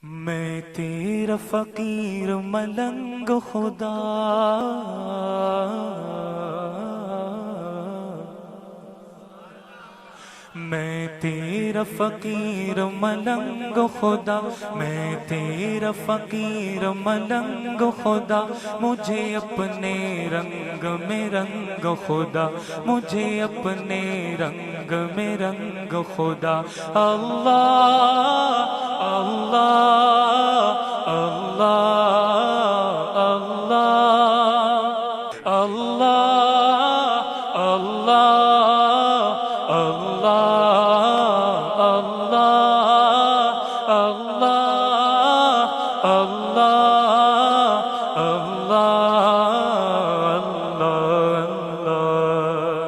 میں تیرا فقیر ملنگ خدا، میں تیرا فقیر ملنگ خدا، میں تیرا فقیر ملنگ خدا، مجھے اپنے رنگ میں رنگ خدا، مجھے اپنے رنگ میں رنگ خدا۔ اللہ اللہ اللہ اللہ اللہ اللہ اللہ اللہ اللہ۔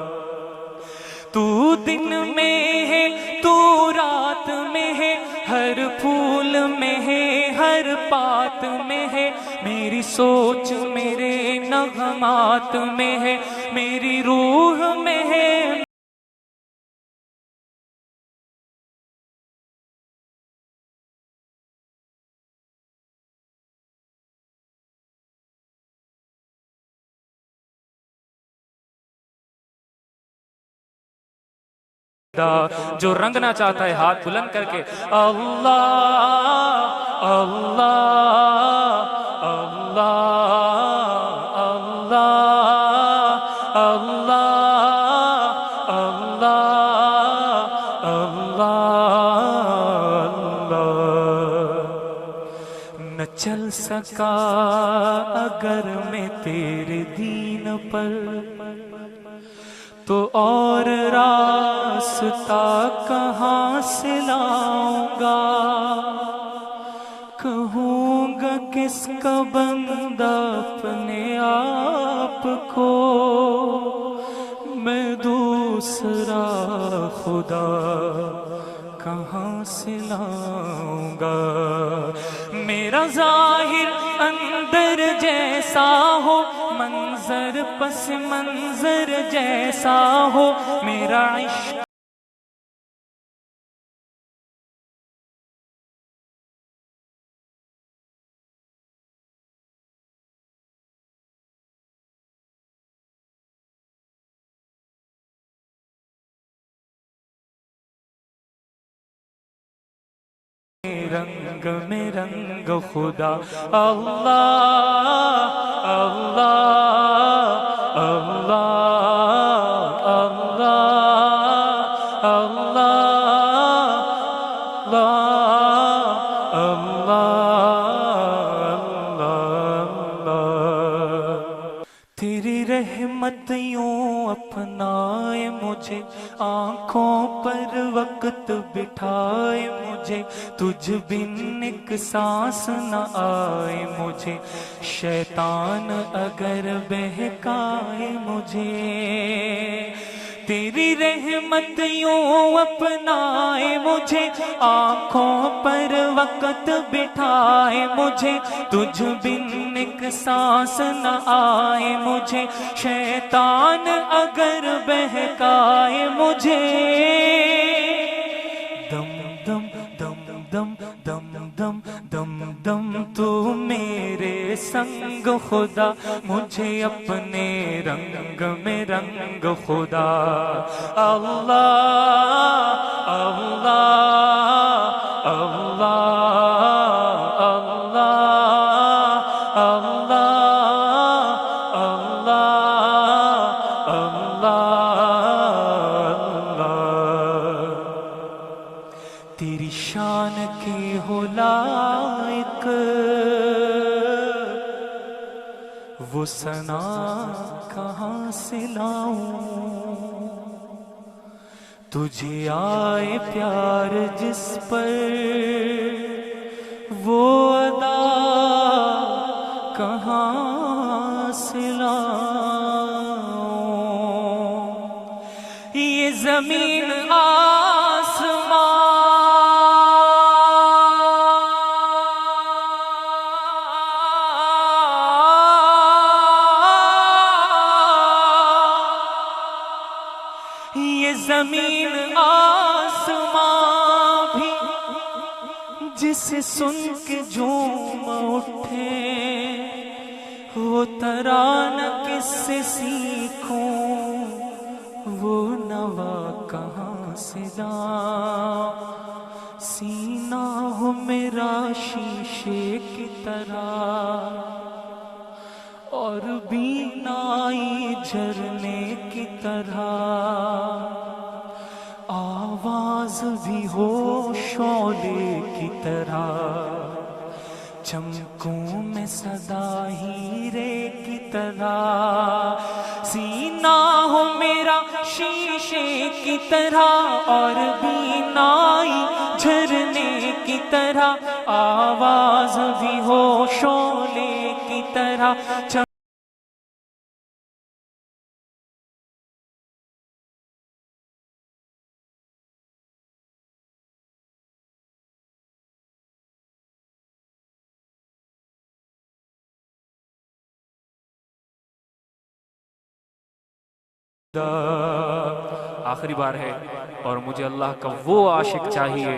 تو دن میں ہے تو رات میں ہے، ہر پھول میں ہے ہر بات میں ہے، میری سوچ میرے نغمات میں ہے، میری روح میں ہے۔ جو رنگنا چاہتا ہے ہاتھ بلند کر کے اللہ اللہ اللہ اللہ اللہ اللہ اللہ۔ نہ چل سکا اگر میں تیرے دین پر، تو اور راستہ کہاں سے لاؤں گا؟ کہوں گا کس کا بندہ اپنے آپ کو، میں دوسرا خدا کہاں سے لاؤں گا؟ میرا ظاہر اندر جیسا ہو، منظر پس منظر جیسا ہو، میرا عشق رنگ میں رنگ خدا۔ اللہ اللہ اللہ اللہ اللہ اللہ۔ تیری رحمت یوں اپنائے مجھے، آنکھوں پر وقت بٹھائے مجھے، تجھ بن ایک سانس نہ آئے مجھے، شیطان اگر بہکائے مجھے۔ تیری رحمت یوں اپنائے مجھے، آنکھوں پر وقت بٹھائے مجھے، تجھ بن ایک سانس نہ آئے مجھے، شیطان اگر بہکائے مجھے۔ دم دم دم دم دم دم دم دم تو میرے سنگ خدا، مجھے اپنے رنگ میں رنگ خدا۔ اللہ اللہ اللہ اللہ اللہ اللہ۔ تیری شان کے ہو لائق وہ ثنا کہاں سے لاؤں؟ تجھے آئے پیار جس پر وہ ادا کہاں سے لاؤں؟ یہ زمین زمین آسمان بھی جسے سن کے جھوم اٹھے، وہ ترانہ کس سے سیکھوں، وہ نوا کہاں سے لاؤں، سینہ ہو میرا شیشے کی طرح اور بینائی جھرنے کی طرح، آواز بھی ہو شعلے کی طرح، چمکوں میں صدا ہیرے کی طرح، سینہ ہو میرا شیشے کی طرح اور بینائی جھرنے کی طرح، آواز بھی ہو شعلے کی طرح، آخری بار ہے اور مجھے اللہ کا وہ عاشق چاہیے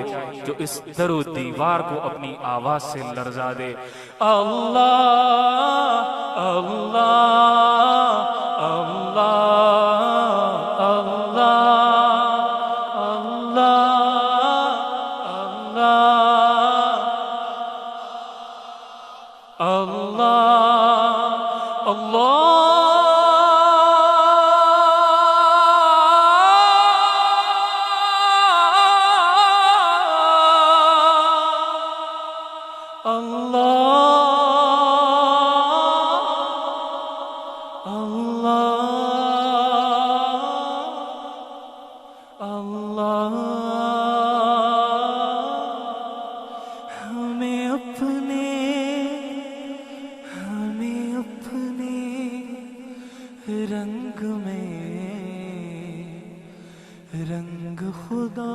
جو اس در و دیوار کو اپنی آواز سے لرزا دے۔ اللہ اللہ اللہ اللہ اللہ اللہ اللہ اللہ ہمیں اپنے رنگ میں رنگ خدا